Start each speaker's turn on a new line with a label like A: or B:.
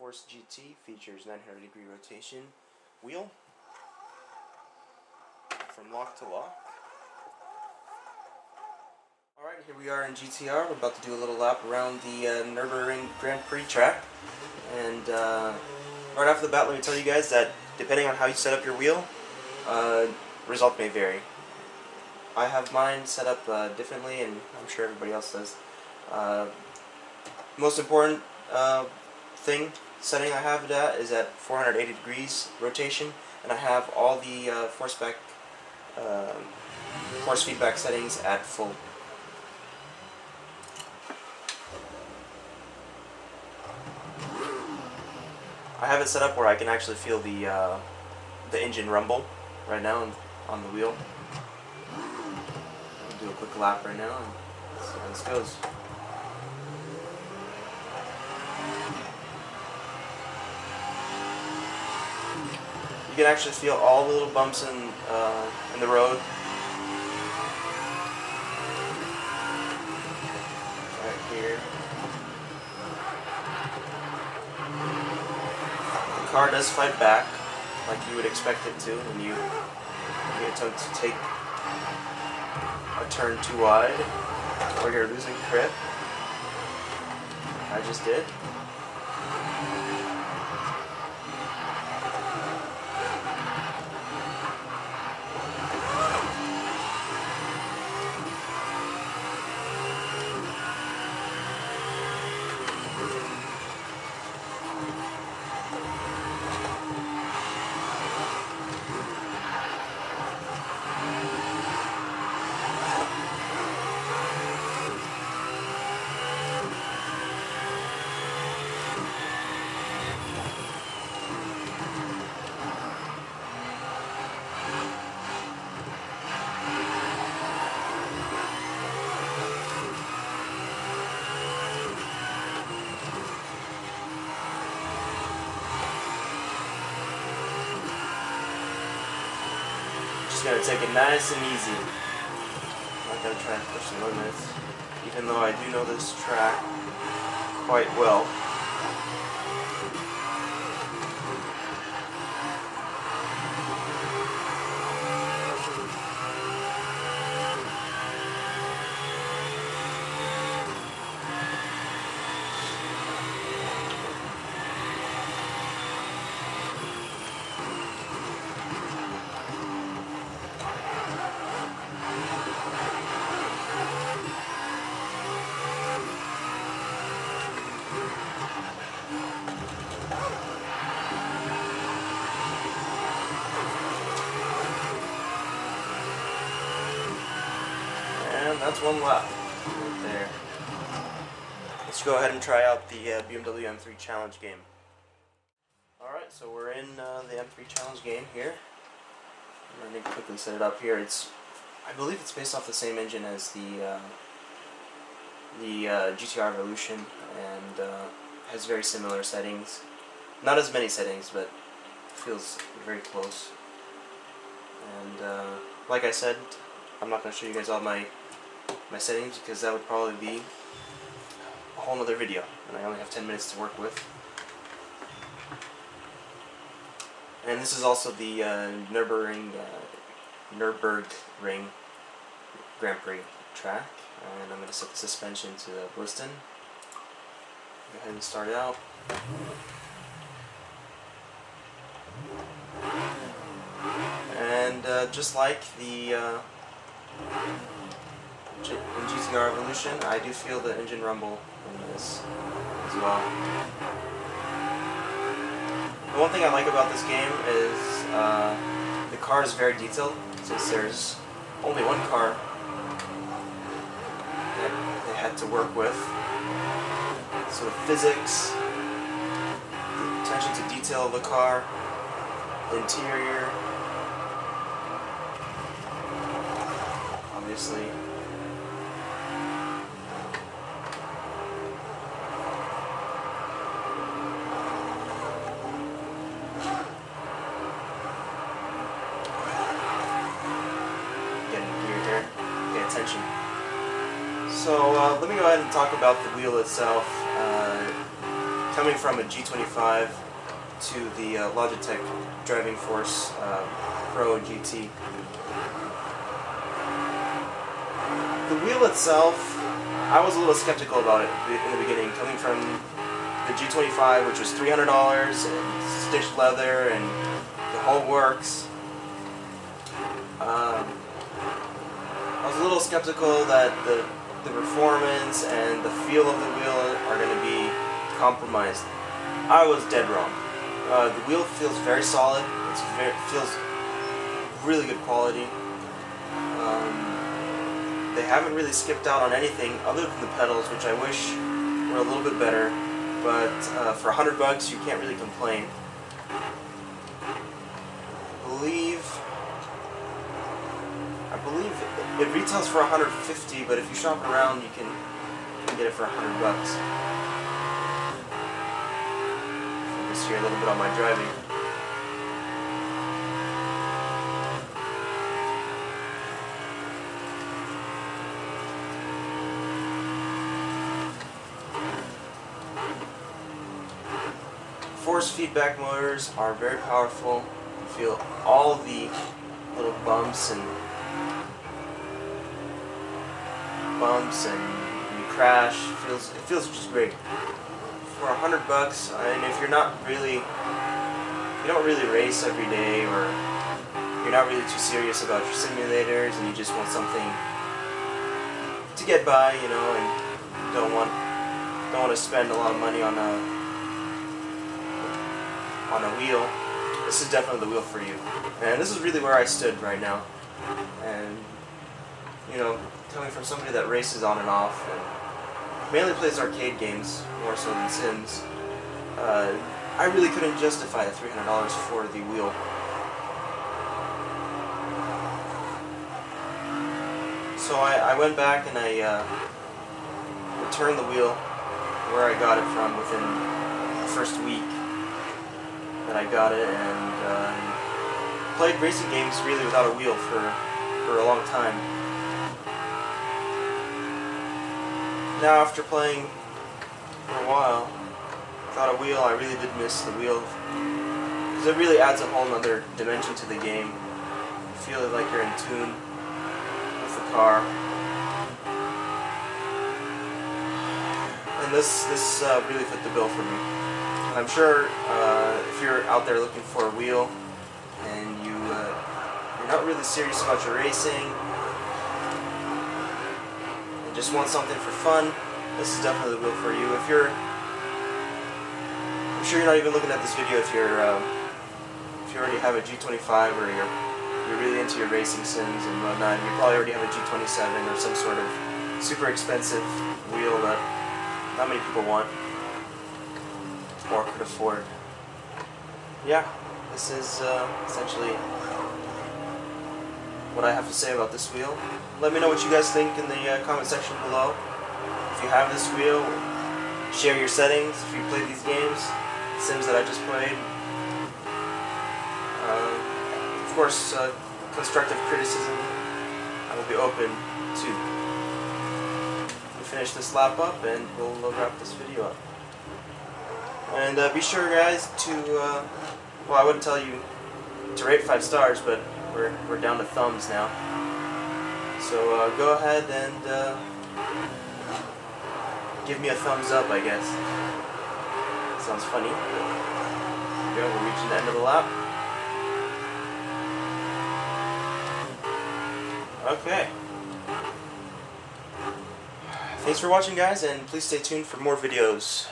A: Force GT features 900-degree rotation wheel from lock to lock. Alright, here we are in GTR. We're about to do a little lap around the Nürburgring Grand Prix track. And right off the bat, let me tell you guys that depending on how you set up your wheel, result may vary. I have mine set up differently, and I'm sure everybody else does. Most important setting I have it at is at 480 degrees rotation, and I have all the force feedback settings at full. I have it set up where I can actually feel the engine rumble right now on the wheel. I'll do a quick lap right now and see how this goes. You can actually feel all the little bumps in the road. Right here. The car does fight back, like you would expect it to when you attempt to take a turn too wide, or you're losing grip. I just did. Just gotta take it nice and easy. I'm not gonna try and push the limits, even though I do know this track quite well. And that's one lap right there. Let's go ahead and try out the BMW M3 Challenge game. Alright, so we're in the M3 Challenge game here. I'm going to quickly set it up here. I believe it's based off the same engine as the GTR Evolution, and has very similar settings. Not as many settings, but feels very close. And like I said, I'm not going to show you guys all my settings because that would probably be a whole other video, and I only have 10 minutes to work with. And this is also the Nürburgring Grand Prix track, and I'm going to set the suspension to the Blisten. Go ahead and start it out. And just like the in GTR Evolution, I do feel the engine rumble in this as well. The one thing I like about this game is the car is very detailed, since there's only one car that they had to work with. So the physics, the attention to detail of the car, the interior, obviously. Attention. So let me go ahead and talk about the wheel itself. coming from a G25 to the Logitech Driving Force Pro GT. The wheel itself, I was a little skeptical about it in the beginning, coming from the G25, which was $300 and stitched leather and the whole works. I was a little skeptical that the performance and the feel of the wheel are going to be compromised. I was dead wrong. The wheel feels very solid. It feels really good quality. They haven't really skipped out on anything other than the pedals, which I wish were a little bit better. But for $100, you can't really complain. I believe it retails for $150, but if you shop around, you can get it for $100. Focus here a little bit on my driving. Force feedback motors are very powerful. You feel all the little bumps and when you crash. It feels just great. For $100, and if you're not really, you don't really race every day, or you're not really too serious about your simulators, and you just want something to get by, you know, and don't want to spend a lot of money on a wheel, this is definitely the wheel for you. And this is really where I stood right now. And you know, coming from somebody that races on and off and mainly plays arcade games more so than Sims, I really couldn't justify the $300 for the wheel. So I went back and I returned the wheel where I got it from within the first week that I got it, and played racing games really without a wheel for a long time. Now after playing for a while, without a wheel, I really did miss the wheel, because it really adds a whole other dimension to the game. You feel like you're in tune with the car. And this really fit the bill for me. And I'm sure if you're out there looking for a wheel and you're not really serious about your racing and just want something for fun, this is definitely the wheel for you. I'm sure you're not even looking at this video if you already have a G25 or you're really into your racing sims and whatnot. You probably already have a G27 or some sort of super expensive wheel that not many people want or could afford. Yeah, this is essentially what I have to say about this wheel. Let me know what you guys think in the comment section below. If you have this wheel, share your settings if you play these games, Sims that I just played. Of course, constructive criticism I will be open to. We'll finish this lap up and we'll wrap this video up. And be sure, guys, to well, I wouldn't tell you to rate 5 stars, but we're down to thumbs now. So go ahead and give me a thumbs up, I guess. Sounds funny. There we go, we're reaching the end of the lap. Okay. Thanks for watching, guys, and please stay tuned for more videos.